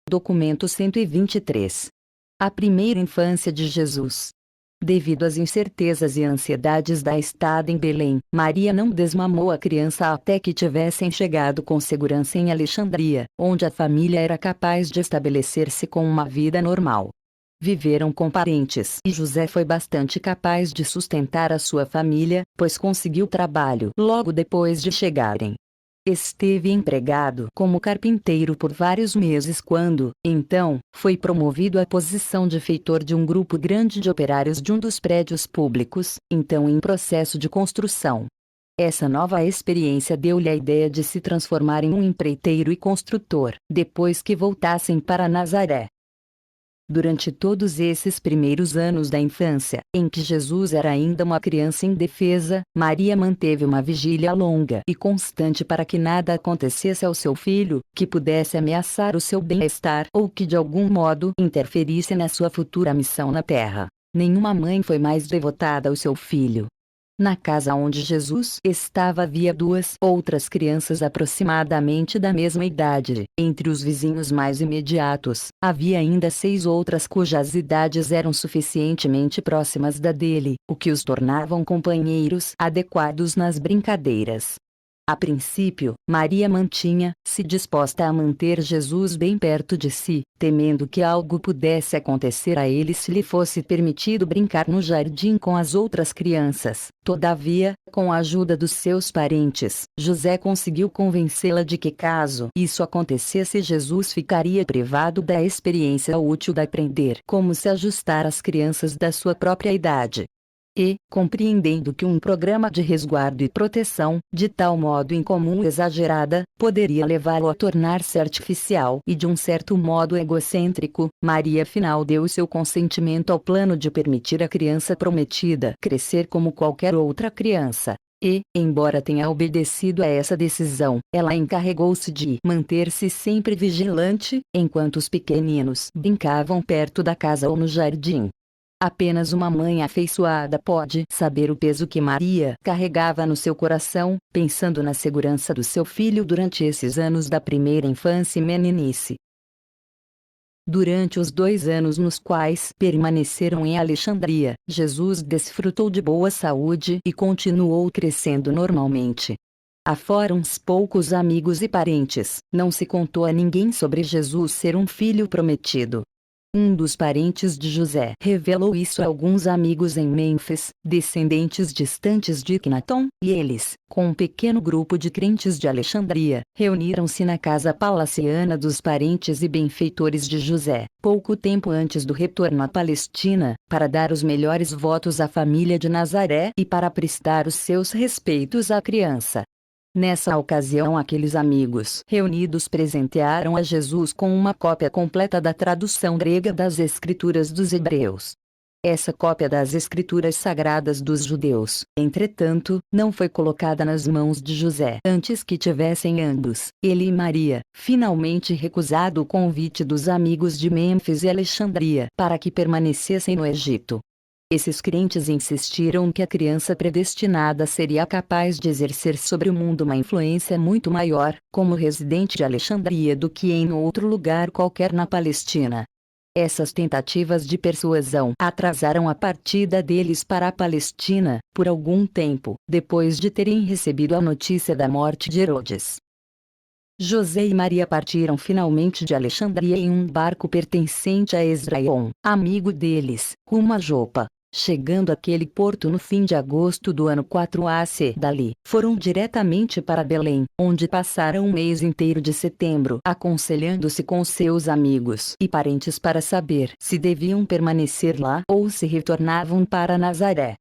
Documento 123. A primeira infância de Jesus. Devido às incertezas e ansiedades da estada em Belém, Maria não desmamou a criança até que tivessem chegado com segurança em Alexandria, onde a família era capaz de estabelecer-se com uma vida normal. Viveram com parentes e José foi bastante capaz de sustentar a sua família, pois conseguiu trabalho logo depois de chegarem. Esteve empregado como carpinteiro por vários meses quando, então, foi promovido à posição de feitor de um grupo grande de operários de um dos prédios públicos, então em processo de construção. Essa nova experiência deu-lhe a ideia de se transformar em um empreiteiro e construtor, depois que voltassem para Nazaré. Durante todos esses primeiros anos da infância, em que Jesus era ainda uma criança indefesa, Maria manteve uma vigília longa e constante para que nada acontecesse ao seu filho, que pudesse ameaçar o seu bem-estar ou que de algum modo interferisse na sua futura missão na terra. Nenhuma mãe foi mais devotada ao seu filho. Na casa onde Jesus estava havia duas outras crianças aproximadamente da mesma idade. Entre os vizinhos mais imediatos, havia ainda 6 outras cujas idades eram suficientemente próximas da dele, o que os tornavam companheiros adequados nas brincadeiras. A princípio, Maria mantinha-se disposta a manter Jesus bem perto de si, temendo que algo pudesse acontecer a ele se lhe fosse permitido brincar no jardim com as outras crianças. Todavia, com a ajuda dos seus parentes, José conseguiu convencê-la de que caso isso acontecesse Jesus ficaria privado da experiência útil de aprender como se ajustar às crianças da sua própria idade. E, compreendendo que um programa de resguardo e proteção, de tal modo incomum e exagerada, poderia levá-lo a tornar-se artificial e de um certo modo egocêntrico, Maria afinal deu seu consentimento ao plano de permitir à criança prometida crescer como qualquer outra criança. E, embora tenha obedecido a essa decisão, ela encarregou-se de manter-se sempre vigilante, enquanto os pequeninos brincavam perto da casa ou no jardim. Apenas uma mãe afeiçoada pode saber o peso que Maria carregava no seu coração, pensando na segurança do seu filho durante esses anos da primeira infância e meninice. Durante os 2 anos nos quais permaneceram em Alexandria, Jesus desfrutou de boa saúde e continuou crescendo normalmente. Afora uns poucos amigos e parentes, não se contou a ninguém sobre Jesus ser um filho prometido. Um dos parentes de José revelou isso a alguns amigos em Mênfis, descendentes distantes de Ecnatom, e eles, com um pequeno grupo de crentes de Alexandria, reuniram-se na casa palaciana dos parentes e benfeitores de José, pouco tempo antes do retorno à Palestina, para dar os melhores votos à família de Nazaré e para prestar os seus respeitos à criança. Nessa ocasião aqueles amigos reunidos presentearam a Jesus com uma cópia completa da tradução grega das Escrituras dos Hebreus. Essa cópia das Escrituras Sagradas dos judeus, entretanto, não foi colocada nas mãos de José antes que tivessem ambos, ele e Maria, finalmente recusado o convite dos amigos de Mênfis e Alexandria para que permanecessem no Egito. Esses crentes insistiram que a criança predestinada seria capaz de exercer sobre o mundo uma influência muito maior, como residente de Alexandria do que em outro lugar qualquer na Palestina. Essas tentativas de persuasão atrasaram a partida deles para a Palestina, por algum tempo, depois de terem recebido a notícia da morte de Herodes. José e Maria partiram finalmente de Alexandria em um barco pertencente a Esdraelon, amigo deles, rumo a Jopa. Chegando àquele porto no fim de agosto do ano 4 AC, dali, foram diretamente para Belém, onde passaram um mês inteiro de setembro aconselhando-se com seus amigos e parentes para saber se deviam permanecer lá ou se retornavam para Nazaré.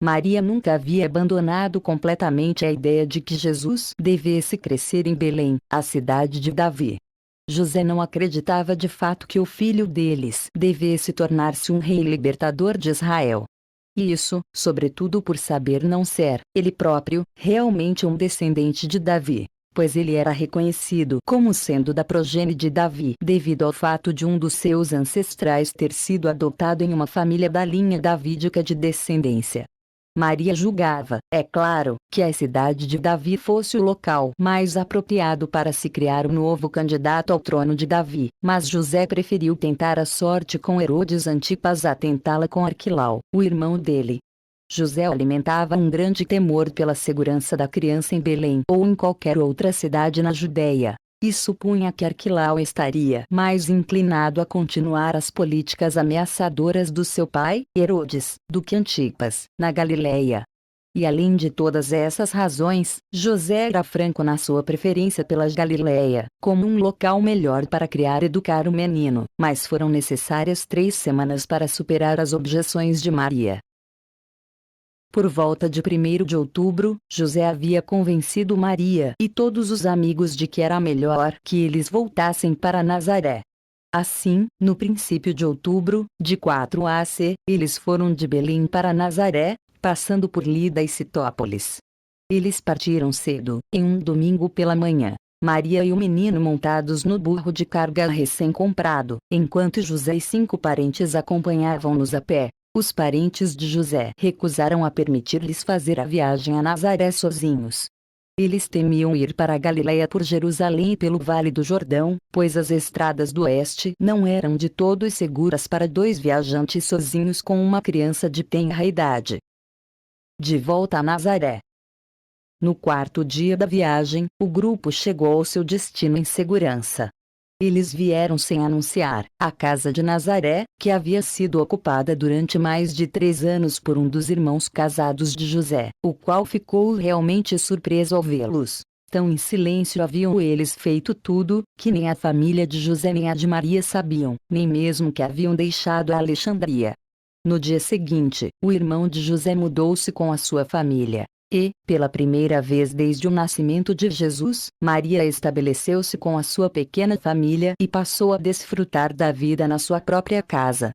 Maria nunca havia abandonado completamente a ideia de que Jesus devesse crescer em Belém, a cidade de Davi. José não acreditava de fato que o filho deles devesse tornar-se um rei libertador de Israel. Isso, sobretudo por saber não ser, ele próprio, realmente um descendente de Davi, pois ele era reconhecido como sendo da progenie de Davi devido ao fato de um dos seus ancestrais ter sido adotado em uma família da linha davídica de descendência. Maria julgava, é claro, que a cidade de Davi fosse o local mais apropriado para se criar um novo candidato ao trono de Davi, mas José preferiu tentar a sorte com Herodes Antipas a tentá-la com Arquilau, o irmão dele. José alimentava um grande temor pela segurança da criança em Belém ou em qualquer outra cidade na Judéia, e supunha que Arquilau estaria mais inclinado a continuar as políticas ameaçadoras do seu pai, Herodes, do que Antipas, na Galiléia. E além de todas essas razões, José era franco na sua preferência pela Galiléia, como um local melhor para criar e educar o menino, mas foram necessárias 3 semanas para superar as objeções de Maria. Por volta de 1º de outubro, José havia convencido Maria e todos os amigos de que era melhor que eles voltassem para Nazaré. Assim, no princípio de outubro, de 4 AC, eles foram de Belém para Nazaré, passando por Lida e Citópolis. Eles partiram cedo, em um domingo pela manhã. Maria e o menino montados no burro de carga recém-comprado, enquanto José e 5 parentes acompanhavam-nos a pé. Os parentes de José recusaram a permitir-lhes fazer a viagem a Nazaré sozinhos. Eles temiam ir para a Galiléia por Jerusalém e pelo Vale do Jordão, pois as estradas do oeste não eram de todo seguras para 2 viajantes sozinhos com uma criança de tenra idade. De volta a Nazaré. No 4º dia da viagem, o grupo chegou ao seu destino em segurança. Eles vieram sem anunciar a casa de Nazaré, que havia sido ocupada durante mais de 3 anos por um dos irmãos casados de José, o qual ficou realmente surpreso ao vê-los. Tão em silêncio haviam eles feito tudo, que nem a família de José nem a de Maria sabiam, nem mesmo que haviam deixado a Alexandria. No dia seguinte, o irmão de José mudou-se com a sua família. E, pela primeira vez desde o nascimento de Jesus, Maria estabeleceu-se com a sua pequena família e passou a desfrutar da vida na sua própria casa.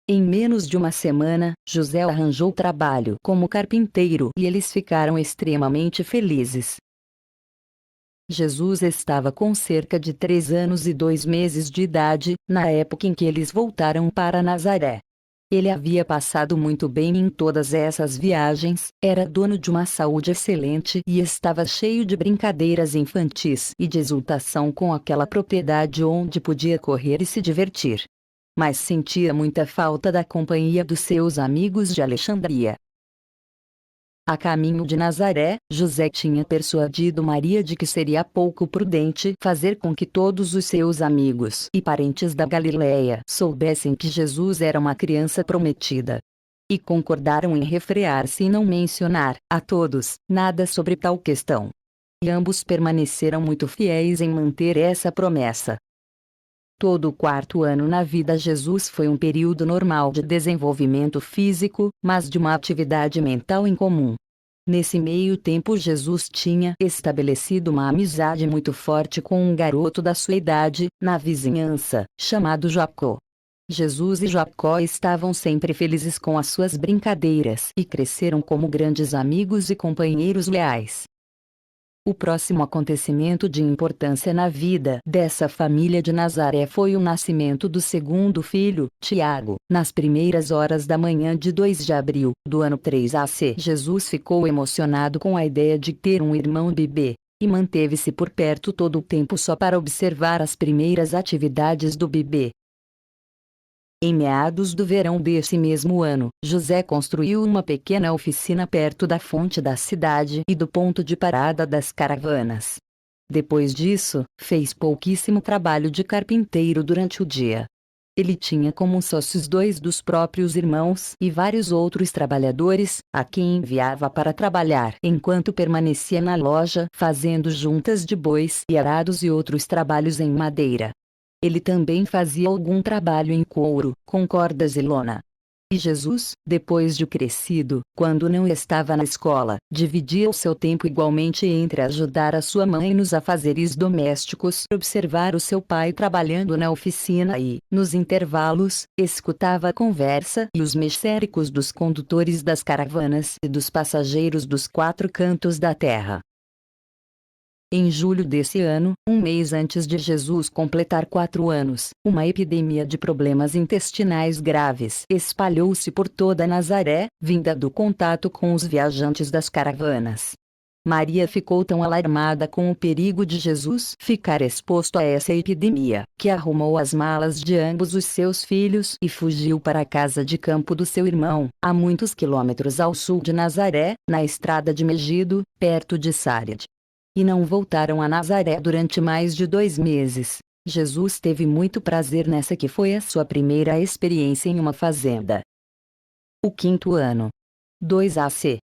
Em menos de uma semana, José arranjou trabalho como carpinteiro e eles ficaram extremamente felizes. Jesus estava com cerca de 3 anos e 2 meses de idade, na época em que eles voltaram para Nazaré. Ele havia passado muito bem em todas essas viagens, era dono de uma saúde excelente e estava cheio de brincadeiras infantis e de exultação com aquela propriedade onde podia correr e se divertir. Mas sentia muita falta da companhia dos seus amigos de Alexandria. A caminho de Nazaré, José tinha persuadido Maria de que seria pouco prudente fazer com que todos os seus amigos e parentes da Galiléia soubessem que Jesus era uma criança prometida. E concordaram em refrear-se e não mencionar, a todos, nada sobre tal questão. E ambos permaneceram muito fiéis em manter essa promessa. Todo o 4º ano na vida Jesus foi um período normal de desenvolvimento físico, mas de uma atividade mental incomum. Nesse meio tempo Jesus tinha estabelecido uma amizade muito forte com um garoto da sua idade, na vizinhança, chamado Jacó. Jesus e Jacó estavam sempre felizes com as suas brincadeiras e cresceram como grandes amigos e companheiros leais. O próximo acontecimento de importância na vida dessa família de Nazaré foi o nascimento do segundo filho, Tiago, nas primeiras horas da manhã de 2 de abril, do ano 3 AC. Jesus ficou emocionado com a ideia de ter um irmão bebê, e manteve-se por perto todo o tempo só para observar as primeiras atividades do bebê. Em meados do verão desse mesmo ano, José construiu uma pequena oficina perto da fonte da cidade e do ponto de parada das caravanas. Depois disso, fez pouquíssimo trabalho de carpinteiro durante o dia. Ele tinha como sócios 2 dos próprios irmãos e vários outros trabalhadores, a quem enviava para trabalhar enquanto permanecia na loja fazendo juntas de bois e arados e outros trabalhos em madeira. Ele também fazia algum trabalho em couro, com cordas e lona. E Jesus, depois de crescido, quando não estava na escola, dividia o seu tempo igualmente entre ajudar a sua mãe nos afazeres domésticos, observar o seu pai trabalhando na oficina e, nos intervalos, escutava a conversa e os mexéricos dos condutores das caravanas e dos passageiros dos 4 cantos da terra. Em julho desse ano, um mês antes de Jesus completar 4 anos, uma epidemia de problemas intestinais graves espalhou-se por toda Nazaré, vinda do contato com os viajantes das caravanas. Maria ficou tão alarmada com o perigo de Jesus ficar exposto a essa epidemia, que arrumou as malas de ambos os seus filhos e fugiu para a casa de campo do seu irmão, a muitos quilômetros ao sul de Nazaré, na estrada de Megido, perto de Sárid. E não voltaram a Nazaré durante mais de 2 meses. Jesus teve muito prazer nessa que foi a sua primeira experiência em uma fazenda. O quinto ano. 2 AC.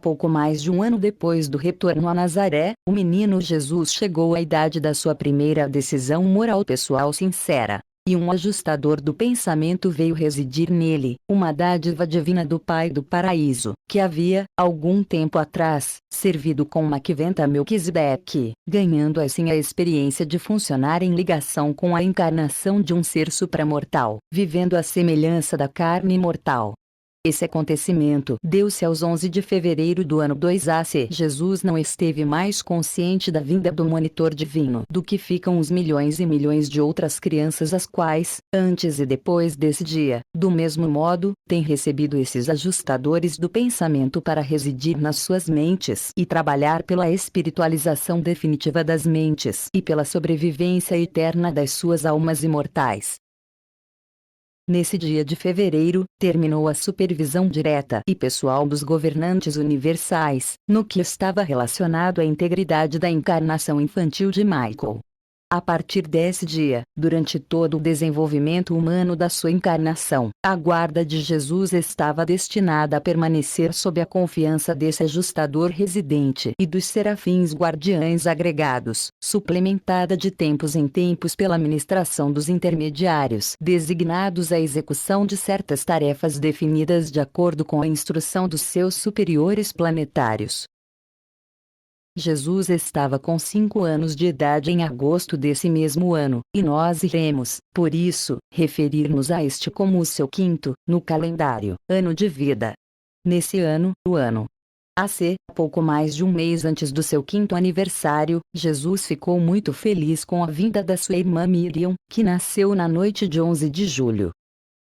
Pouco mais de um ano depois do retorno a Nazaré, o menino Jesus chegou à idade da sua primeira decisão moral pessoal sincera. E um ajustador do pensamento veio residir nele, uma dádiva divina do Pai do Paraíso, que havia, algum tempo atrás, servido com Maquiventa Melquisedeque, ganhando assim a experiência de funcionar em ligação com a encarnação de um ser supramortal, vivendo à semelhança da carne mortal. Esse acontecimento deu-se aos 11 de fevereiro do ano 2 AC. Jesus não esteve mais consciente da vinda do monitor divino do que ficam os milhões e milhões de outras crianças as quais, antes e depois desse dia, do mesmo modo, têm recebido esses ajustadores do pensamento para residir nas suas mentes e trabalhar pela espiritualização definitiva das mentes e pela sobrevivência eterna das suas almas imortais. Nesse dia de fevereiro, terminou a supervisão direta e pessoal dos governantes universais, no que estava relacionado à integridade da encarnação infantil de Michael. A partir desse dia, durante todo o desenvolvimento humano da sua encarnação, a guarda de Jesus estava destinada a permanecer sob a confiança desse ajustador residente e dos serafins guardiães agregados, suplementada de tempos em tempos pela ministração dos intermediários designados à execução de certas tarefas definidas de acordo com a instrução dos seus superiores planetários. Jesus estava com 5 anos de idade em agosto desse mesmo ano, e nós iremos, por isso, referir-nos a este como o seu quinto, no calendário, ano de vida. Nesse ano, o ano AC, pouco mais de um mês antes do seu 5º aniversário, Jesus ficou muito feliz com a vinda da sua irmã Miriam, que nasceu na noite de 11 de julho.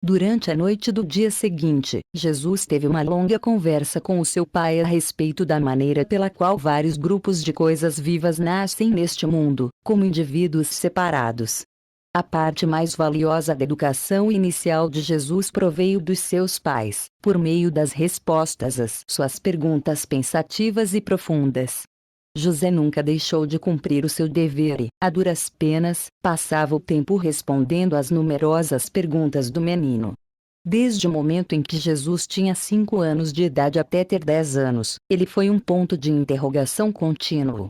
Durante a noite do dia seguinte, Jesus teve uma longa conversa com o seu pai a respeito da maneira pela qual vários grupos de coisas vivas nascem neste mundo, como indivíduos separados. A parte mais valiosa da educação inicial de Jesus proveio dos seus pais, por meio das respostas às suas perguntas pensativas e profundas. José nunca deixou de cumprir o seu dever e, a duras penas, passava o tempo respondendo às numerosas perguntas do menino. Desde o momento em que Jesus tinha 5 anos de idade até ter 10 anos, ele foi um ponto de interrogação contínuo.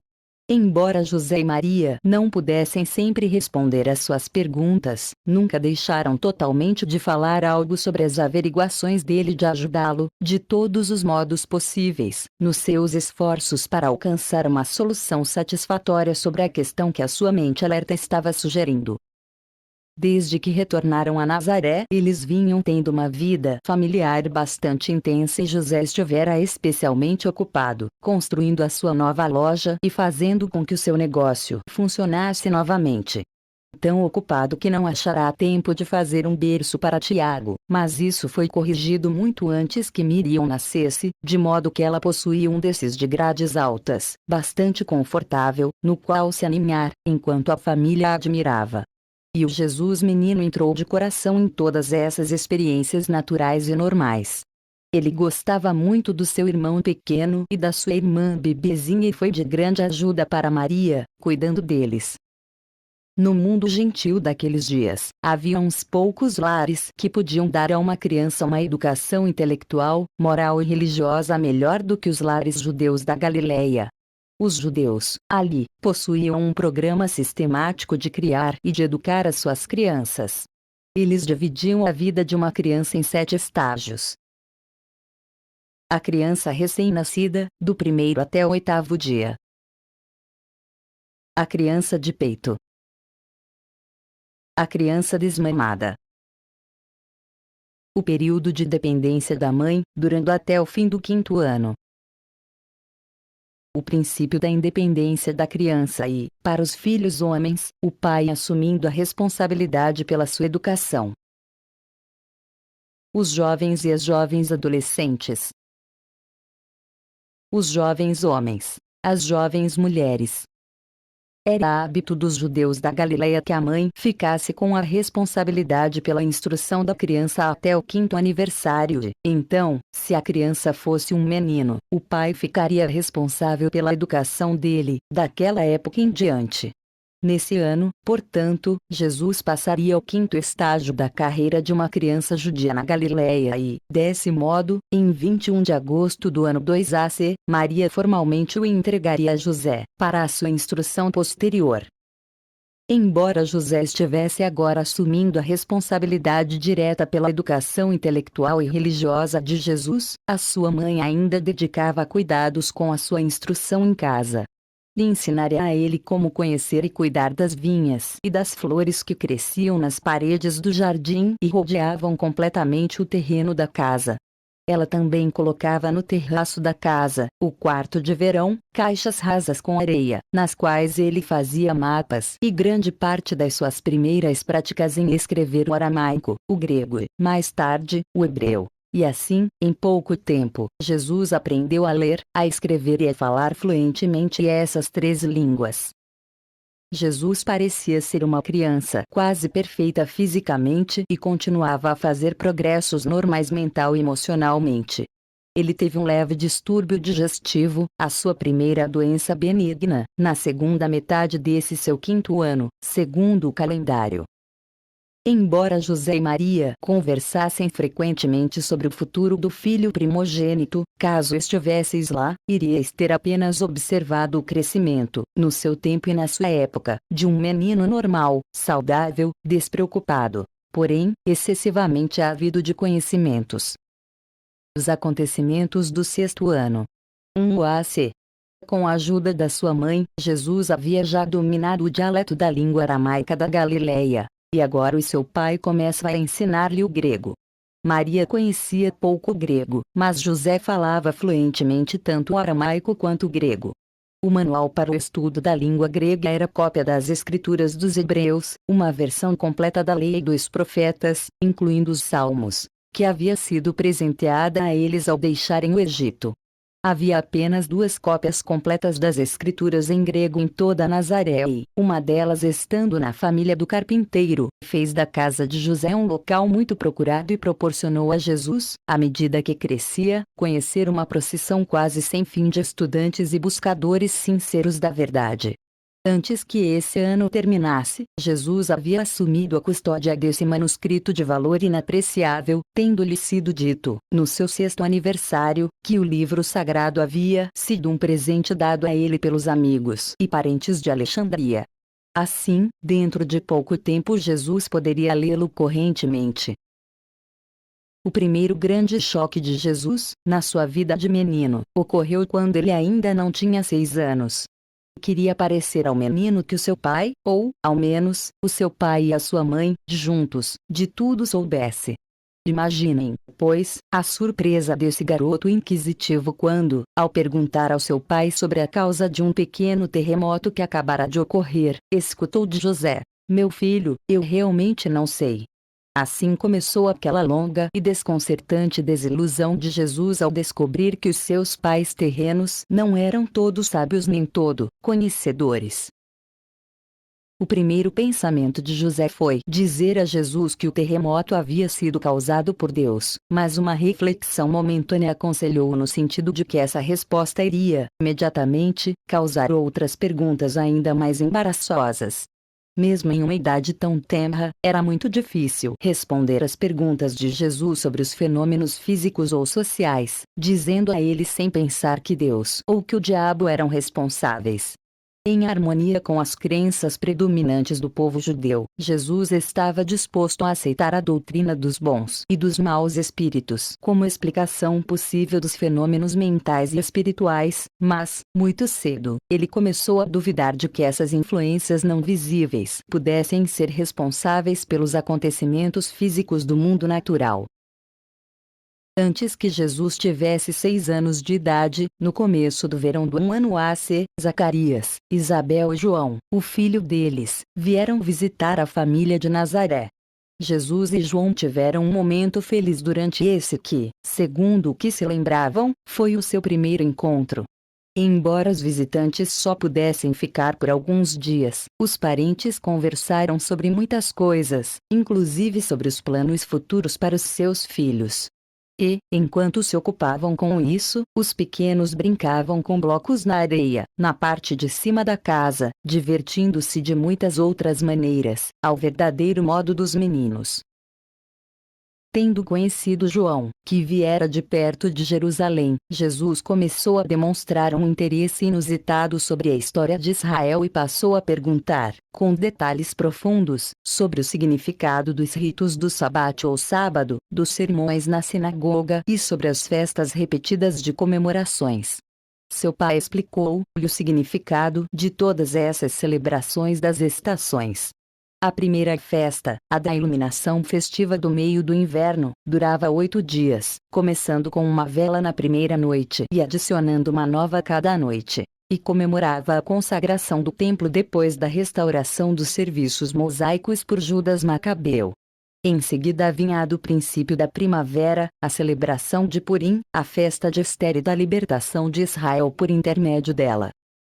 Embora José e Maria não pudessem sempre responder às suas perguntas, nunca deixaram totalmente de falar algo sobre as averiguações dele de ajudá-lo, de todos os modos possíveis, nos seus esforços para alcançar uma solução satisfatória sobre a questão que a sua mente alerta estava sugerindo. Desde que retornaram a Nazaré, eles vinham tendo uma vida familiar bastante intensa e José estivera especialmente ocupado, construindo a sua nova loja e fazendo com que o seu negócio funcionasse novamente. Tão ocupado que não achará tempo de fazer um berço para Tiago, mas isso foi corrigido muito antes que Miriam nascesse, de modo que ela possuía um desses de grades altas, bastante confortável, no qual se aninhar, enquanto a família a admirava. E o Jesus menino entrou de coração em todas essas experiências naturais e normais. Ele gostava muito do seu irmão pequeno e da sua irmã bebezinha e foi de grande ajuda para Maria, cuidando deles. No mundo gentil daqueles dias, havia uns poucos lares que podiam dar a uma criança uma educação intelectual, moral e religiosa melhor do que os lares judeus da Galileia. Os judeus, ali, possuíam um programa sistemático de criar e de educar as suas crianças. Eles dividiam a vida de uma criança em 7 estágios. A criança recém-nascida, do 1º até o 8º dia. A criança de peito. A criança desmamada. O período de dependência da mãe, durando até o fim do 5º ano. o princípio da independência da criança e, para os filhos homens, o pai assumindo a responsabilidade pela sua educação. Os jovens e as jovens adolescentes. Os jovens homens, as jovens mulheres. Era hábito dos judeus da Galileia que a mãe ficasse com a responsabilidade pela instrução da criança até o 5º aniversário. Então, se a criança fosse um menino, o pai ficaria responsável pela educação dele, daquela época em diante. Nesse ano, portanto, Jesus passaria ao 5º estágio da carreira de uma criança judia na Galileia e, desse modo, em 21 de agosto do ano 2 AC, Maria formalmente o entregaria a José, para a sua instrução posterior. Embora José estivesse agora assumindo a responsabilidade direta pela educação intelectual e religiosa de Jesus, a sua mãe ainda dedicava cuidados com a sua instrução em casa. Lhe ensinaria a ele como conhecer e cuidar das vinhas e das flores que cresciam nas paredes do jardim e rodeavam completamente o terreno da casa. Ela também colocava no terraço da casa, o quarto de verão, caixas rasas com areia, nas quais ele fazia mapas e grande parte das suas primeiras práticas em escrever o aramaico, o grego e, mais tarde, o hebreu. E assim, em pouco tempo, Jesus aprendeu a ler, a escrever e a falar fluentemente essas 3 línguas. Jesus parecia ser uma criança quase perfeita fisicamente e continuava a fazer progressos normais mental e emocionalmente. Ele teve um leve distúrbio digestivo, a sua primeira doença benigna, na segunda metade desse seu 5º ano, segundo o calendário. Embora José e Maria conversassem frequentemente sobre o futuro do filho primogênito, caso estivesseis lá, iríeis ter apenas observado o crescimento, no seu tempo e na sua época, de um menino normal, saudável, despreocupado, porém, excessivamente ávido de conhecimentos. Os acontecimentos do 6º ano. 1 AC. Com a ajuda da sua mãe, Jesus havia já dominado o dialeto da língua aramaica da Galileia. E agora o seu pai começa a ensinar-lhe o grego. Maria conhecia pouco grego, mas José falava fluentemente tanto o aramaico quanto o grego. O manual para o estudo da língua grega era cópia das escrituras dos hebreus, uma versão completa da lei e dos profetas, incluindo os salmos, que havia sido presenteada a eles ao deixarem o Egito. Havia apenas 2 cópias completas das escrituras em grego em toda Nazaré e, uma delas estando na família do carpinteiro, fez da casa de José um local muito procurado e proporcionou a Jesus, à medida que crescia, conhecer uma procissão quase sem fim de estudantes e buscadores sinceros da verdade. Antes que esse ano terminasse, Jesus havia assumido a custódia desse manuscrito de valor inapreciável, tendo-lhe sido dito, no seu 6º aniversário, que o livro sagrado havia sido um presente dado a ele pelos amigos e parentes de Alexandria. Assim, dentro de pouco tempo Jesus poderia lê-lo correntemente. O primeiro grande choque de Jesus, na sua vida de menino, ocorreu quando ele ainda não tinha 6 anos. Queria parecer ao menino que o seu pai, ou, ao menos, o seu pai e a sua mãe, juntos, de tudo soubesse. Imaginem, pois, a surpresa desse garoto inquisitivo quando, ao perguntar ao seu pai sobre a causa de um pequeno terremoto que acabara de ocorrer, escutou de José: "Meu filho, eu realmente não sei." Assim começou aquela longa e desconcertante desilusão de Jesus ao descobrir que os seus pais terrenos não eram todos sábios nem todo conhecedores. O primeiro pensamento de José foi dizer a Jesus que o terremoto havia sido causado por Deus, mas uma reflexão momentânea aconselhou-o no sentido de que essa resposta iria, imediatamente, causar outras perguntas ainda mais embaraçosas. Mesmo em uma idade tão tenra, era muito difícil responder às perguntas de Jesus sobre os fenômenos físicos ou sociais, dizendo a ele sem pensar que Deus ou que o diabo eram responsáveis. Em harmonia com as crenças predominantes do povo judeu, Jesus estava disposto a aceitar a doutrina dos bons e dos maus espíritos como explicação possível dos fenômenos mentais e espirituais, mas, muito cedo, ele começou a duvidar de que essas influências não visíveis pudessem ser responsáveis pelos acontecimentos físicos do mundo natural. Antes que Jesus tivesse 6 anos de idade, no começo do verão do ano AC, Zacarias, Isabel e João, o filho deles, vieram visitar a família de Nazaré. Jesus e João tiveram um momento feliz durante esse que, segundo o que se lembravam, foi o seu primeiro encontro. Embora os visitantes só pudessem ficar por alguns dias, os parentes conversaram sobre muitas coisas, inclusive sobre os planos futuros para os seus filhos. E, enquanto se ocupavam com isso, os pequenos brincavam com blocos na areia, na parte de cima da casa, divertindo-se de muitas outras maneiras, ao verdadeiro modo dos meninos. Tendo conhecido João, que viera de perto de Jerusalém, Jesus começou a demonstrar um interesse inusitado sobre a história de Israel e passou a perguntar, com detalhes profundos, sobre o significado dos ritos do sabate ou sábado, dos sermões na sinagoga e sobre as festas repetidas de comemorações. Seu pai explicou-lhe o significado de todas essas celebrações das estações. A primeira festa, a da iluminação festiva do meio do inverno, durava 8 dias, começando com uma vela na primeira noite e adicionando uma nova cada noite, e comemorava a consagração do templo depois da restauração dos serviços mosaicos por Judas Macabeu. Em seguida vinha do princípio da primavera, a celebração de Purim, a festa de Ester e da libertação de Israel por intermédio dela.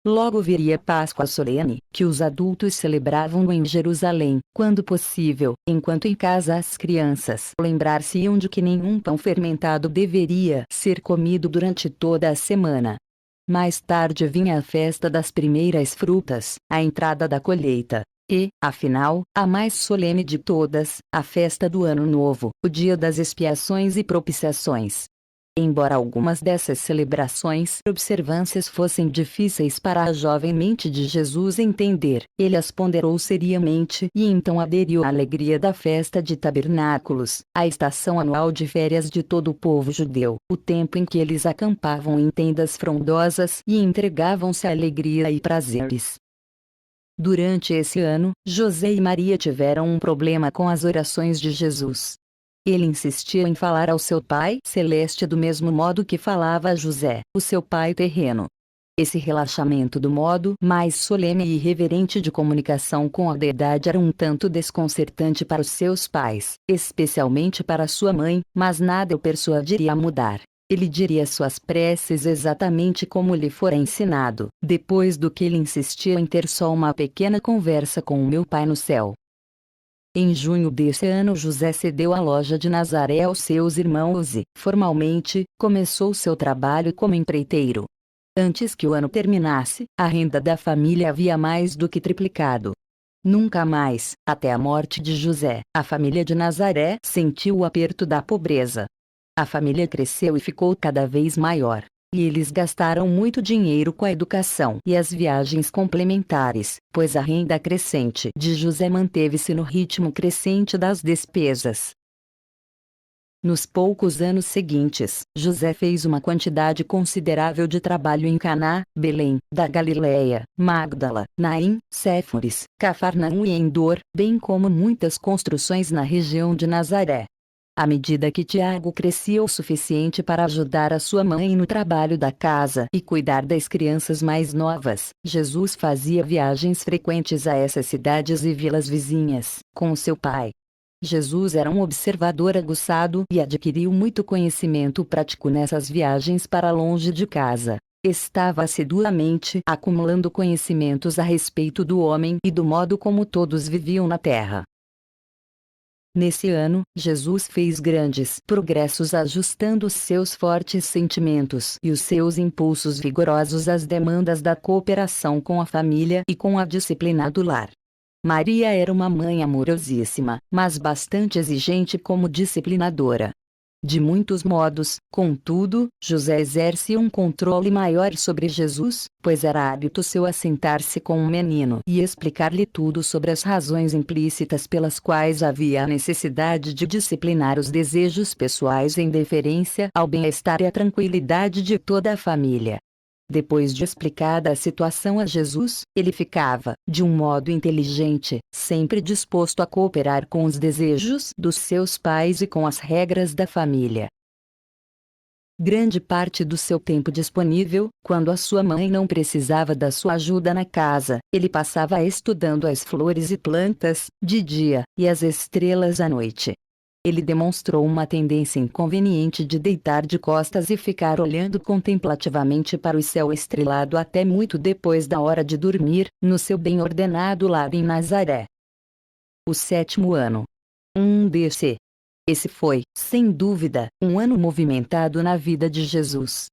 Logo viria Páscoa solene, que os adultos celebravam em Jerusalém, quando possível, enquanto em casa as crianças lembrar-se-iam de que nenhum pão fermentado deveria ser comido durante toda a semana. Mais tarde vinha a festa das primeiras frutas, a entrada da colheita. E, afinal, a mais solene de todas, a festa do Ano Novo, o dia das expiações e propiciações. Embora algumas dessas celebrações e observâncias fossem difíceis para a jovem mente de Jesus entender, ele as ponderou seriamente e então aderiu à alegria da festa de tabernáculos, a estação anual de férias de todo o povo judeu, o tempo em que eles acampavam em tendas frondosas e entregavam-se à alegria e prazeres. Durante esse ano, José e Maria tiveram um problema com as orações de Jesus. Ele insistia em falar ao seu Pai Celeste do mesmo modo que falava a José, o seu pai terreno. Esse relaxamento do modo mais solene e irreverente de comunicação com a deidade era um tanto desconcertante para os seus pais, especialmente para sua mãe, mas nada o persuadiria a mudar. Ele diria suas preces exatamente como lhe fora ensinado, depois do que ele insistia em ter só uma pequena conversa com o meu Pai no céu. Em junho desse ano José cedeu a loja de Nazaré aos seus irmãos e, formalmente, começou seu trabalho como empreiteiro. Antes que o ano terminasse, a renda da família havia mais do que triplicado. Nunca mais, até a morte de José, a família de Nazaré sentiu o aperto da pobreza. A família cresceu e ficou cada vez maior. E eles gastaram muito dinheiro com a educação e as viagens complementares, pois a renda crescente de José manteve-se no ritmo crescente das despesas. Nos poucos anos seguintes, José fez uma quantidade considerável de trabalho em Caná, Belém, da Galileia, Magdala, Naim, Séforis, Cafarnaum e Endor, bem como muitas construções na região de Nazaré. À medida que Tiago crescia o suficiente para ajudar a sua mãe no trabalho da casa e cuidar das crianças mais novas, Jesus fazia viagens frequentes a essas cidades e vilas vizinhas, com o seu pai. Jesus era um observador aguçado e adquiriu muito conhecimento prático nessas viagens para longe de casa. Estava assiduamente acumulando conhecimentos a respeito do homem e do modo como todos viviam na terra. Nesse ano, Jesus fez grandes progressos ajustando seus fortes sentimentos e os seus impulsos vigorosos às demandas da cooperação com a família e com a disciplina do lar. Maria era uma mãe amorosíssima, mas bastante exigente como disciplinadora. De muitos modos, contudo, José exerce um controle maior sobre Jesus, pois era hábito seu assentar-se com o menino e explicar-lhe tudo sobre as razões implícitas pelas quais havia a necessidade de disciplinar os desejos pessoais em deferência ao bem-estar e à tranquilidade de toda a família. Depois de explicada a situação a Jesus, ele ficava, de um modo inteligente, sempre disposto a cooperar com os desejos dos seus pais e com as regras da família. Grande parte do seu tempo disponível, quando a sua mãe não precisava da sua ajuda na casa, ele passava estudando as flores e plantas, de dia, e as estrelas à noite. Ele demonstrou uma tendência inconveniente de deitar de costas e ficar olhando contemplativamente para o céu estrelado até muito depois da hora de dormir, no seu bem ordenado lar em Nazaré. O 7º ano. DC. Esse foi, sem dúvida, um ano movimentado na vida de Jesus.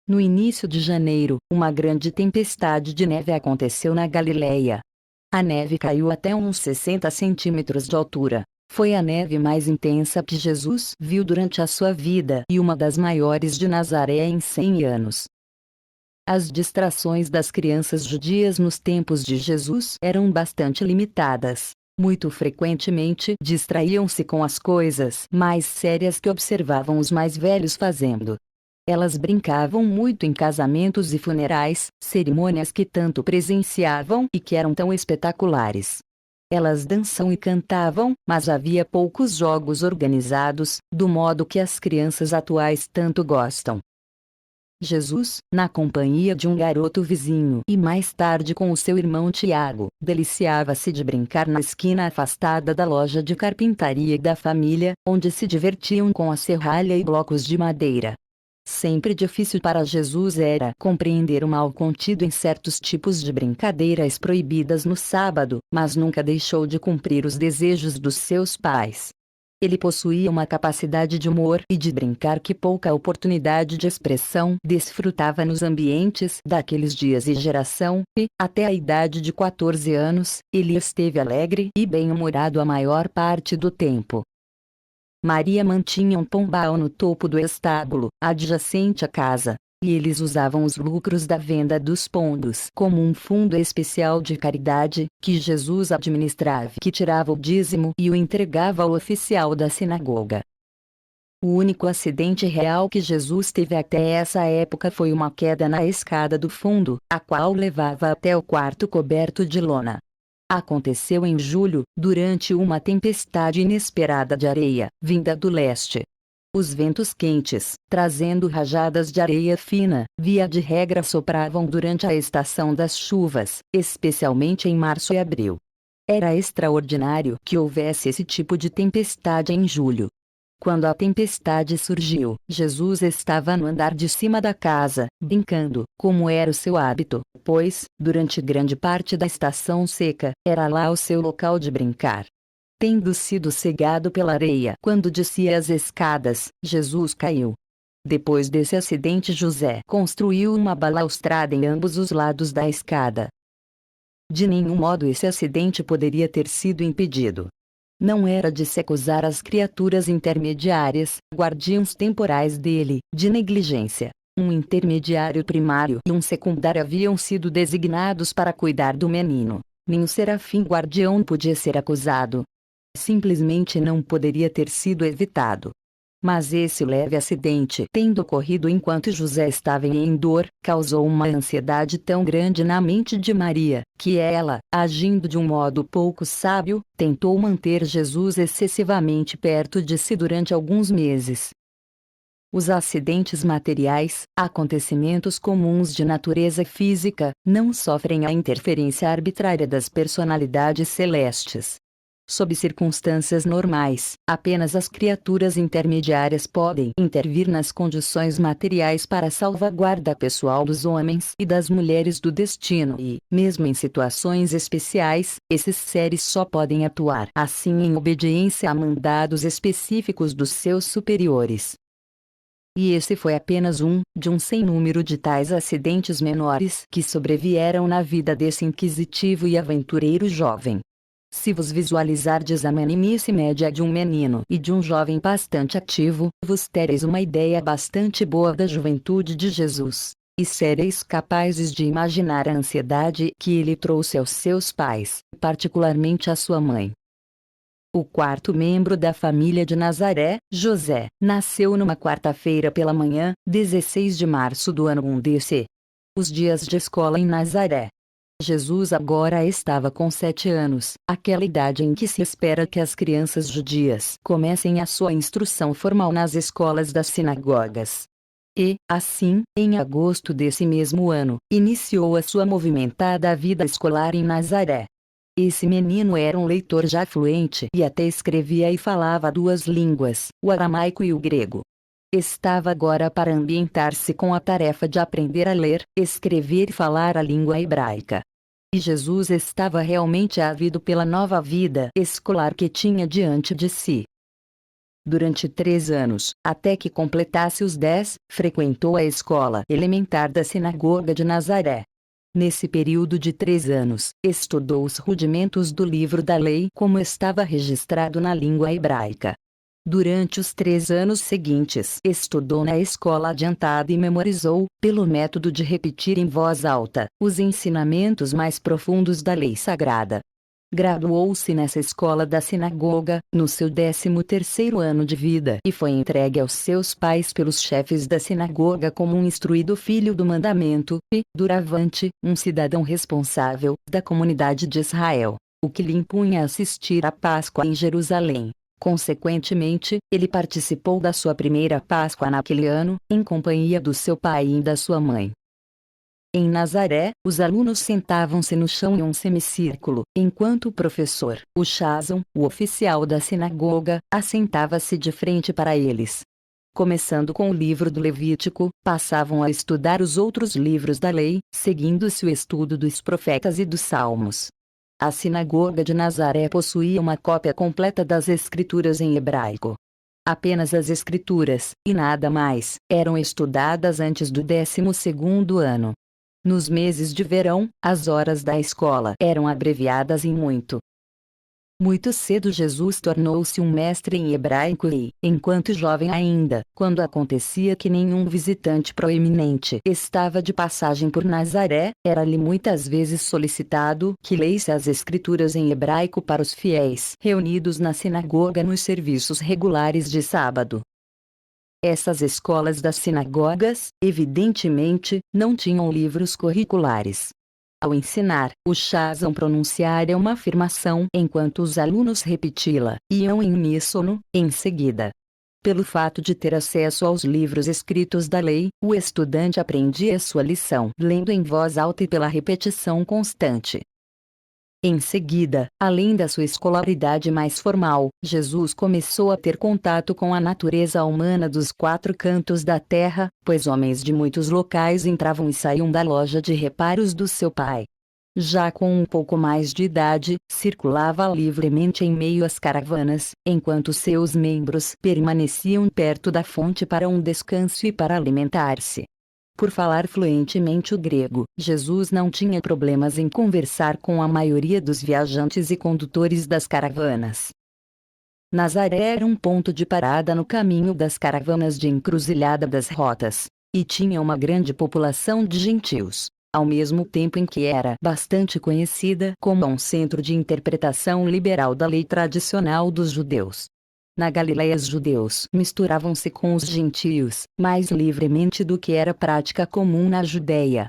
No início de janeiro, uma grande tempestade de neve aconteceu na Galileia. A neve caiu até uns 60 centímetros de altura. Foi a neve mais intensa que Jesus viu durante a sua vida e uma das maiores de Nazaré em 100 anos. As distrações das crianças judias nos tempos de Jesus eram bastante limitadas. Muito frequentemente distraíam-se com as coisas mais sérias que observavam os mais velhos fazendo. Elas brincavam muito em casamentos e funerais, cerimônias que tanto presenciavam e que eram tão espetaculares. Elas dançam e cantavam, mas havia poucos jogos organizados, do modo que as crianças atuais tanto gostam. Jesus, na companhia de um garoto vizinho e mais tarde com o seu irmão Tiago, deliciava-se de brincar na esquina afastada da loja de carpintaria da família, onde se divertiam com a serralha e blocos de madeira. Sempre difícil para Jesus era compreender o mal contido em certos tipos de brincadeiras proibidas no sábado, mas nunca deixou de cumprir os desejos dos seus pais. Ele possuía uma capacidade de humor e de brincar que pouca oportunidade de expressão desfrutava nos ambientes daqueles dias e geração, e, até a idade de 14 anos, ele esteve alegre e bem-humorado a maior parte do tempo. Maria mantinha um pombal no topo do estábulo, adjacente à casa, e eles usavam os lucros da venda dos pombos como um fundo especial de caridade, que Jesus administrava, que tirava o dízimo e o entregava ao oficial da sinagoga. O único acidente real que Jesus teve até essa época foi uma queda na escada do fundo, a qual levava até o quarto coberto de lona. Aconteceu em julho, durante uma tempestade inesperada de areia, vinda do leste. Os ventos quentes, trazendo rajadas de areia fina, via de regra sopravam durante a estação das chuvas, especialmente em março e abril. Era extraordinário que houvesse esse tipo de tempestade em julho. Quando a tempestade surgiu, Jesus estava no andar de cima da casa, brincando, como era o seu hábito, pois, durante grande parte da estação seca, era lá o seu local de brincar. Tendo sido cegado pela areia quando descia as escadas, Jesus caiu. Depois desse acidente, José construiu uma balaustrada em ambos os lados da escada. De nenhum modo esse acidente poderia ter sido impedido. Não era de se acusar as criaturas intermediárias, guardiãos temporais dele, de negligência. Um intermediário primário e um secundário haviam sido designados para cuidar do menino. Nem o serafim guardião podia ser acusado. Simplesmente não poderia ter sido evitado. Mas esse leve acidente, tendo ocorrido enquanto José estava em Endor, causou uma ansiedade tão grande na mente de Maria, que ela, agindo de um modo pouco sábio, tentou manter Jesus excessivamente perto de si durante alguns meses. Os acidentes materiais, acontecimentos comuns de natureza física, não sofrem a interferência arbitrária das personalidades celestes. Sob circunstâncias normais, apenas as criaturas intermediárias podem intervir nas condições materiais para a salvaguarda pessoal dos homens e das mulheres do destino e, mesmo em situações especiais, esses seres só podem atuar assim em obediência a mandados específicos dos seus superiores. E esse foi apenas um, de um sem número de tais acidentes menores que sobrevieram na vida desse inquisitivo e aventureiro jovem. Se vos visualizardes a meninice média de um menino e de um jovem bastante ativo, vos tereis uma ideia bastante boa da juventude de Jesus, e sereis capazes de imaginar a ansiedade que ele trouxe aos seus pais, particularmente à sua mãe. O quarto membro da família de Nazaré, José, nasceu numa quarta-feira pela manhã, 16 de março do ano 1 DC. Os dias de escola em Nazaré. Jesus agora estava com 7 anos, aquela idade em que se espera que as crianças judias comecem a sua instrução formal nas escolas das sinagogas. E, assim, em agosto desse mesmo ano, iniciou a sua movimentada vida escolar em Nazaré. Esse menino era um leitor já fluente e até escrevia e falava duas línguas, o aramaico e o grego. Estava agora para ambientar-se com a tarefa de aprender a ler, escrever e falar a língua hebraica. E Jesus estava realmente ávido pela nova vida escolar que tinha diante de si. Durante 3 anos, até que completasse os 10, frequentou a escola elementar da sinagoga de Nazaré. Nesse período de 3 anos, estudou os rudimentos do livro da lei como estava registrado na língua hebraica. Durante os 3 anos seguintes, estudou na escola adiantada e memorizou, pelo método de repetir em voz alta, os ensinamentos mais profundos da lei sagrada. Graduou-se nessa escola da sinagoga, no seu 13º ano de vida e foi entregue aos seus pais pelos chefes da sinagoga como um instruído filho do mandamento, e, doravante, um cidadão responsável, da comunidade de Israel, o que lhe impunha assistir à Páscoa em Jerusalém. Consequentemente, ele participou da sua primeira Páscoa naquele ano, em companhia do seu pai e da sua mãe. Em Nazaré, os alunos sentavam-se no chão em um semicírculo, enquanto o professor, o Chazon, o oficial da sinagoga, assentava-se de frente para eles. Começando com o livro do Levítico, passavam a estudar os outros livros da lei, seguindo-se o estudo dos profetas e dos salmos. A sinagoga de Nazaré possuía uma cópia completa das escrituras em hebraico. Apenas as escrituras, e nada mais, eram estudadas antes do 12º ano. Nos meses de verão, as horas da escola eram abreviadas em muito. Muito cedo Jesus tornou-se um mestre em hebraico e, enquanto jovem ainda, quando acontecia que nenhum visitante proeminente estava de passagem por Nazaré, era-lhe muitas vezes solicitado que lesse as escrituras em hebraico para os fiéis reunidos na sinagoga nos serviços regulares de sábado. Essas escolas das sinagogas, evidentemente, não tinham livros curriculares. Ao ensinar, o Chazon pronunciara uma afirmação enquanto os alunos repeti-la, iam em uníssono, em seguida. Pelo fato de ter acesso aos livros escritos da lei, o estudante aprendia sua lição lendo em voz alta e pela repetição constante. Em seguida, além da sua escolaridade mais formal, Jesus começou a ter contato com a natureza humana dos 4 cantos da terra, pois homens de muitos locais entravam e saíam da loja de reparos do seu pai. Já com um pouco mais de idade, circulava livremente em meio às caravanas, enquanto seus membros permaneciam perto da fonte para um descanso e para alimentar-se. Por falar fluentemente o grego, Jesus não tinha problemas em conversar com a maioria dos viajantes e condutores das caravanas. Nazaré era um ponto de parada no caminho das caravanas de encruzilhada das rotas, e tinha uma grande população de gentios, ao mesmo tempo em que era bastante conhecida como um centro de interpretação liberal da lei tradicional dos judeus. Na Galileia os judeus misturavam-se com os gentios, mais livremente do que era prática comum na Judéia.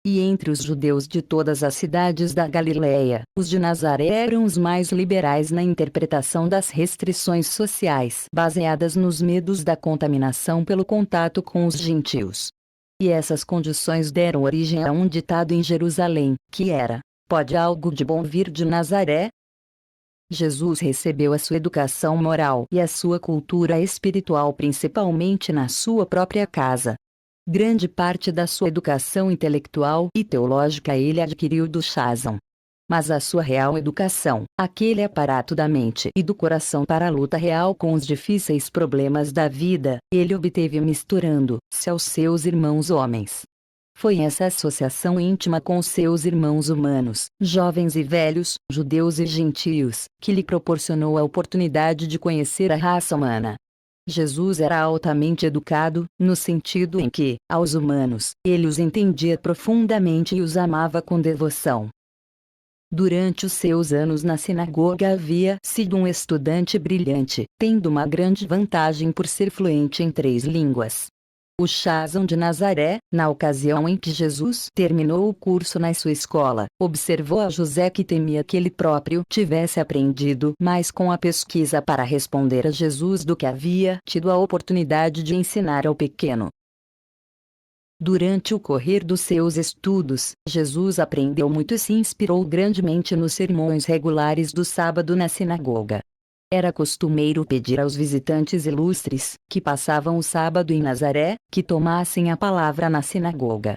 E entre os judeus de todas as cidades da Galileia, os de Nazaré eram os mais liberais na interpretação das restrições sociais baseadas nos medos da contaminação pelo contato com os gentios. E essas condições deram origem a um ditado em Jerusalém, que era: "Pode algo de bom vir de Nazaré?" Jesus recebeu a sua educação moral e a sua cultura espiritual principalmente na sua própria casa. Grande parte da sua educação intelectual e teológica ele adquiriu do Chazon. Mas a sua real educação, aquele aparato da mente e do coração para a luta real com os difíceis problemas da vida, ele obteve misturando-se aos seus irmãos homens. Foi essa associação íntima com seus irmãos humanos, jovens e velhos, judeus e gentios, que lhe proporcionou a oportunidade de conhecer a raça humana. Jesus era altamente educado, no sentido em que, aos humanos, ele os entendia profundamente e os amava com devoção. Durante os seus anos na sinagoga havia sido um estudante brilhante, tendo uma grande vantagem por ser fluente em 3 línguas. O Chazon de Nazaré, na ocasião em que Jesus terminou o curso na sua escola, observou a José que temia que ele próprio tivesse aprendido mais com a pesquisa para responder a Jesus do que havia tido a oportunidade de ensinar ao pequeno. Durante o correr dos seus estudos, Jesus aprendeu muito e se inspirou grandemente nos sermões regulares do sábado na sinagoga. Era costumeiro pedir aos visitantes ilustres, que passavam o sábado em Nazaré, que tomassem a palavra na sinagoga.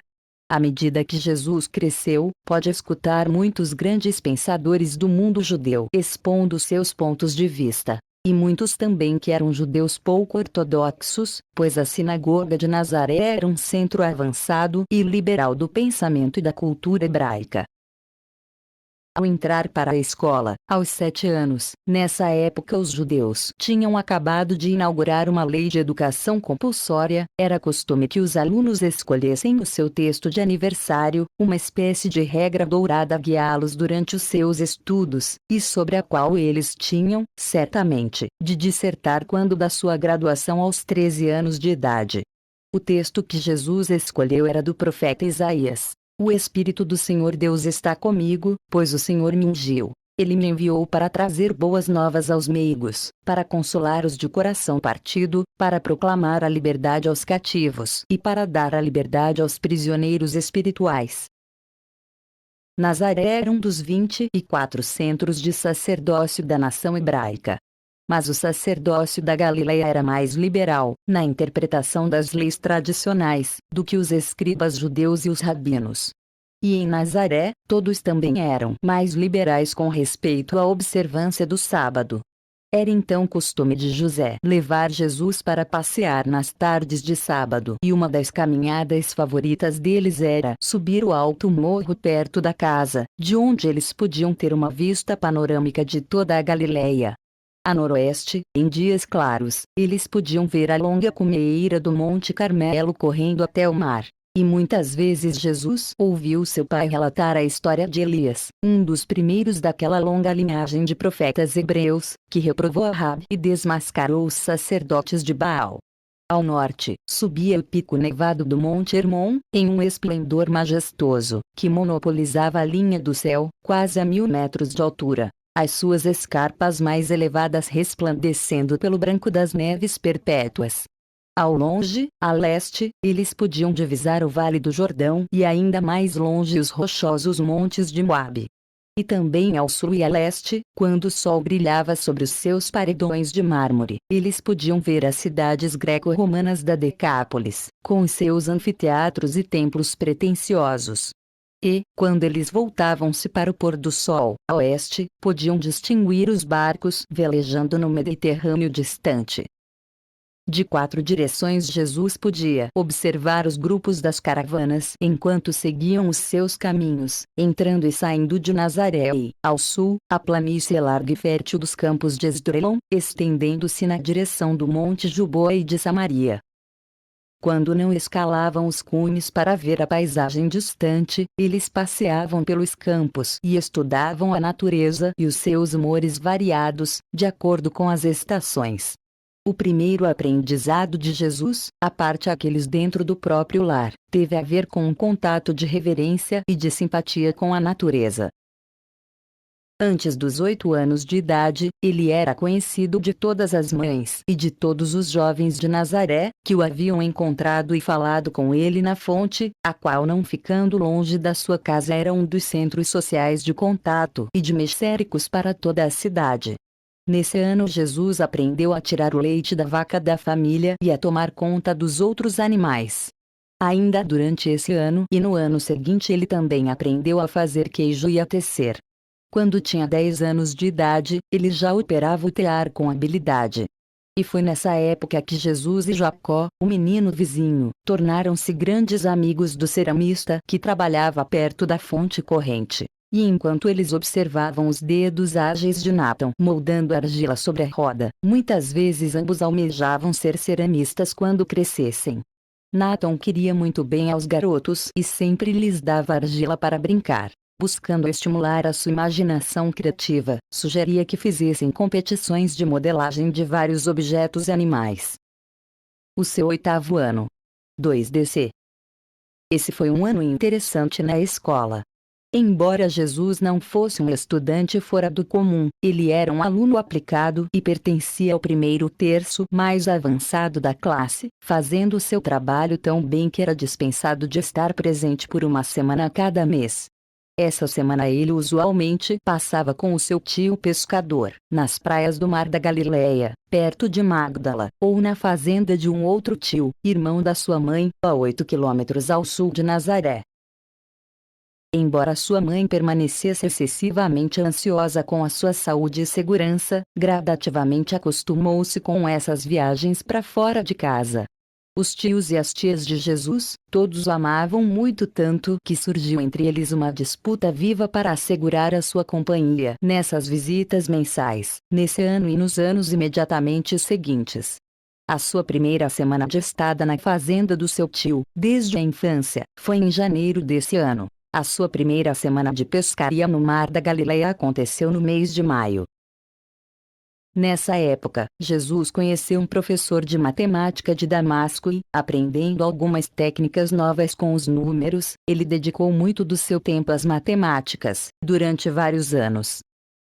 À medida que Jesus cresceu, pode escutar muitos grandes pensadores do mundo judeu expondo seus pontos de vista. E muitos também que eram judeus pouco ortodoxos, pois a sinagoga de Nazaré era um centro avançado e liberal do pensamento e da cultura hebraica. Ao entrar para a escola, aos 7 anos, nessa época os judeus tinham acabado de inaugurar uma lei de educação compulsória, era costume que os alunos escolhessem o seu texto de aniversário, uma espécie de regra dourada a guiá-los durante os seus estudos, e sobre a qual eles tinham, certamente, de dissertar quando da sua graduação aos 13 anos de idade. O texto que Jesus escolheu era do profeta Isaías. O Espírito do Senhor Deus está comigo, pois o Senhor me ungiu. Ele me enviou para trazer boas novas aos meigos, para consolar os de coração partido, para proclamar a liberdade aos cativos e para dar a liberdade aos prisioneiros espirituais. Nazaré era um dos 24 centros de sacerdócio da nação hebraica. Mas o sacerdócio da Galileia era mais liberal, na interpretação das leis tradicionais, do que os escribas judeus e os rabinos. E em Nazaré, todos também eram mais liberais com respeito à observância do sábado. Era então costume de José levar Jesus para passear nas tardes de sábado, e uma das caminhadas favoritas deles era subir o alto morro perto da casa, de onde eles podiam ter uma vista panorâmica de toda a Galileia. A noroeste, em dias claros, eles podiam ver a longa cumeira do Monte Carmelo correndo até o mar. E muitas vezes Jesus ouviu seu pai relatar a história de Elias, um dos primeiros daquela longa linhagem de profetas hebreus, que reprovou Ahabe e desmascarou os sacerdotes de Baal. Ao norte, subia o pico nevado do Monte Hermon, em um esplendor majestoso, que monopolizava a linha do céu, quase a 1000 metros de altura. As suas escarpas mais elevadas resplandecendo pelo branco das neves perpétuas. Ao longe, a leste, eles podiam divisar o Vale do Jordão e ainda mais longe os rochosos montes de Moabe. E também ao sul e a leste, quando o sol brilhava sobre os seus paredões de mármore, eles podiam ver as cidades greco-romanas da Decápolis, com os seus anfiteatros e templos pretensiosos. E, quando eles voltavam-se para o pôr do sol, a oeste, podiam distinguir os barcos velejando no Mediterrâneo distante. De 4 direções Jesus podia observar os grupos das caravanas enquanto seguiam os seus caminhos, entrando e saindo de Nazaré e, ao sul, a planície larga e fértil dos campos de Esdrelon, estendendo-se na direção do Monte Juboa e de Samaria. Quando não escalavam os cumes para ver a paisagem distante, eles passeavam pelos campos e estudavam a natureza e os seus humores variados, de acordo com as estações. O primeiro aprendizado de Jesus, à parte aqueles dentro do próprio lar, teve a ver com um contato de reverência e de simpatia com a natureza. Antes dos 8 anos de idade, ele era conhecido de todas as mães e de todos os jovens de Nazaré, que o haviam encontrado e falado com ele na fonte, a qual, não ficando longe da sua casa, era um dos centros sociais de contato e de mexéricos para toda a cidade. Nesse ano Jesus aprendeu a tirar o leite da vaca da família e a tomar conta dos outros animais. Ainda durante esse ano e no ano seguinte ele também aprendeu a fazer queijo e a tecer. Quando tinha 10 anos de idade, ele já operava o tear com habilidade. E foi nessa época que Jesus e Jacó, o menino vizinho, tornaram-se grandes amigos do ceramista que trabalhava perto da fonte corrente. E enquanto eles observavam os dedos ágeis de Nathan moldando argila sobre a roda, muitas vezes ambos almejavam ser ceramistas quando crescessem. Nathan queria muito bem aos garotos e sempre lhes dava argila para brincar. Buscando estimular a sua imaginação criativa, sugeria que fizessem competições de modelagem de vários objetos e animais. O seu 8º ano. 2 DC. Esse foi um ano interessante na escola. Embora Jesus não fosse um estudante fora do comum, ele era um aluno aplicado e pertencia ao primeiro terço mais avançado da classe, fazendo seu trabalho tão bem que era dispensado de estar presente por uma semana a cada mês. Essa semana ele usualmente passava com o seu tio pescador, nas praias do Mar da Galileia, perto de Magdala, ou na fazenda de um outro tio, irmão da sua mãe, a 8 quilômetros ao sul de Nazaré. Embora sua mãe permanecesse excessivamente ansiosa com a sua saúde e segurança, gradativamente acostumou-se com essas viagens para fora de casa. Os tios e as tias de Jesus, todos o amavam muito tanto que surgiu entre eles uma disputa viva para assegurar a sua companhia nessas visitas mensais, nesse ano e nos anos imediatamente seguintes. A sua primeira semana de estada na fazenda do seu tio, desde a infância, foi em janeiro desse ano. A sua primeira semana de pescaria no Mar da Galileia aconteceu no mês de maio. Nessa época, Jesus conheceu um professor de matemática de Damasco e, aprendendo algumas técnicas novas com os números, ele dedicou muito do seu tempo às matemáticas, durante vários anos.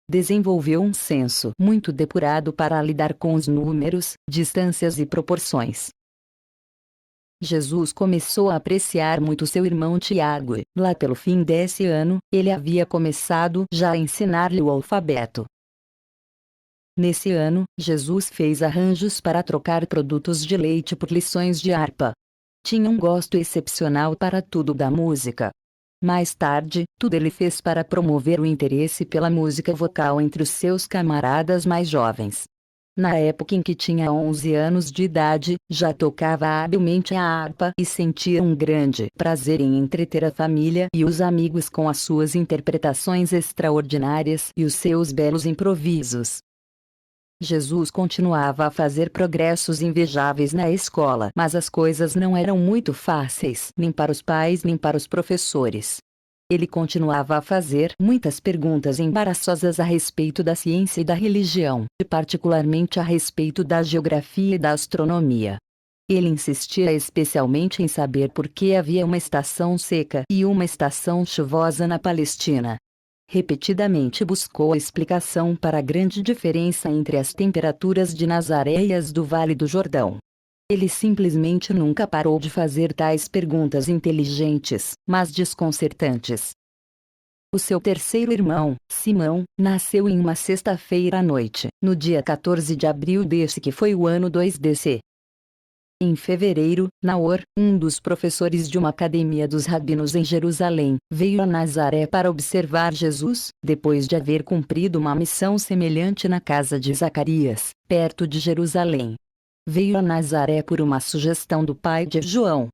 Desenvolveu um senso muito depurado para lidar com os números, distâncias e proporções. Jesus começou a apreciar muito seu irmão Tiago e, lá pelo fim desse ano, ele havia começado já a ensinar-lhe o alfabeto. Nesse ano, Jesus fez arranjos para trocar produtos de leite por lições de harpa. Tinha um gosto excepcional para tudo da música. Mais tarde, tudo ele fez para promover o interesse pela música vocal entre os seus camaradas mais jovens. Na época em que tinha 11 anos de idade, já tocava habilmente a harpa e sentia um grande prazer em entreter a família e os amigos com as suas interpretações extraordinárias e os seus belos improvisos. Jesus continuava a fazer progressos invejáveis na escola, mas as coisas não eram muito fáceis, nem para os pais nem para os professores. Ele continuava a fazer muitas perguntas embaraçosas a respeito da ciência e da religião, e particularmente a respeito da geografia e da astronomia. Ele insistia especialmente em saber por que havia uma estação seca e uma estação chuvosa na Palestina. Repetidamente buscou a explicação para a grande diferença entre as temperaturas de Nazaré e as do Vale do Jordão. Ele simplesmente nunca parou de fazer tais perguntas inteligentes, mas desconcertantes. O seu terceiro irmão, Simão, nasceu em uma sexta-feira à noite, no dia 14 de abril desse que foi o ano 2 DC. Em fevereiro, Naor, um dos professores de uma academia dos rabinos em Jerusalém, veio a Nazaré para observar Jesus, depois de haver cumprido uma missão semelhante na casa de Zacarias, perto de Jerusalém. Veio a Nazaré por uma sugestão do pai de João.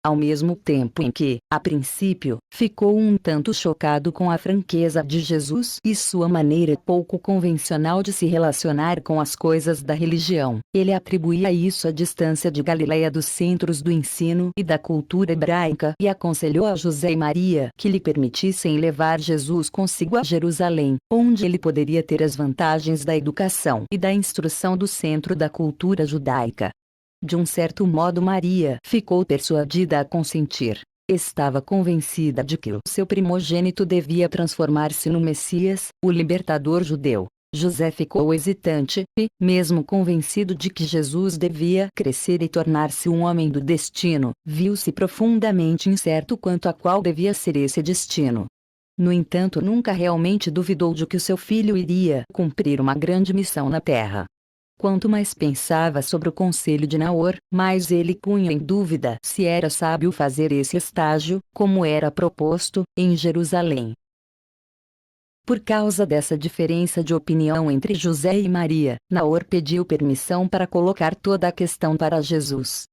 Ao mesmo tempo em que, a princípio, ficou um tanto chocado com a franqueza de Jesus e sua maneira pouco convencional de se relacionar com as coisas da religião, ele atribuía isso à distância de Galileia dos centros do ensino e da cultura hebraica e aconselhou a José e Maria que lhe permitissem levar Jesus consigo a Jerusalém, onde ele poderia ter as vantagens da educação e da instrução do centro da cultura judaica. De um certo modo Maria ficou persuadida a consentir. Estava convencida de que o seu primogênito devia transformar-se no Messias, o libertador judeu. José ficou hesitante, e, mesmo convencido de que Jesus devia crescer e tornar-se um homem do destino, viu-se profundamente incerto quanto a qual devia ser esse destino. No entanto, nunca realmente duvidou de que o seu filho iria cumprir uma grande missão na terra. Quanto mais pensava sobre o conselho de Naor, mais ele punha em dúvida se era sábio fazer esse estágio, como era proposto, em Jerusalém. Por causa dessa diferença de opinião entre José e Maria, Naor pediu permissão para colocar toda a questão para Jesus.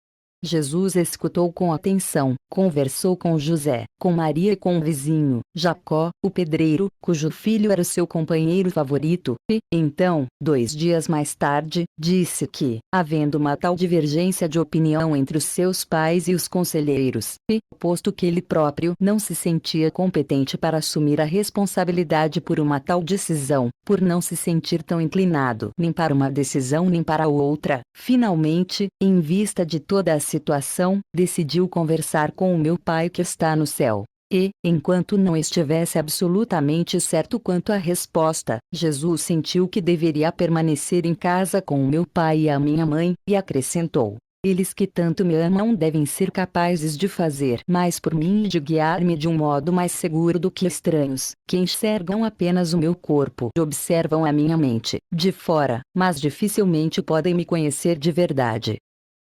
Jesus escutou com atenção, conversou com José, com Maria e com o vizinho, Jacó, o pedreiro, cujo filho era o seu companheiro favorito, e, então, 2 dias mais tarde, disse que, havendo uma tal divergência de opinião entre os seus pais e os conselheiros, e, posto que ele próprio não se sentia competente para assumir a responsabilidade por uma tal decisão, por não se sentir tão inclinado nem para uma decisão nem para outra, finalmente, em vista de toda a situação, decidiu conversar com o meu Pai que está no céu. E, enquanto não estivesse absolutamente certo quanto à resposta, Jesus sentiu que deveria permanecer em casa com o meu pai e a minha mãe, e acrescentou: eles que tanto me amam devem ser capazes de fazer mais por mim e de guiar-me de um modo mais seguro do que estranhos, que enxergam apenas o meu corpo e observam a minha mente, de fora, mas dificilmente podem me conhecer de verdade.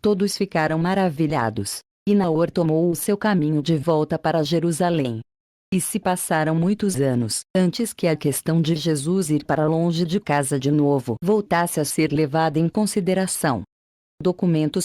Todos ficaram maravilhados. E Naor tomou o seu caminho de volta para Jerusalém. E se passaram muitos anos, antes que a questão de Jesus ir para longe de casa de novo voltasse a ser levada em consideração. Documento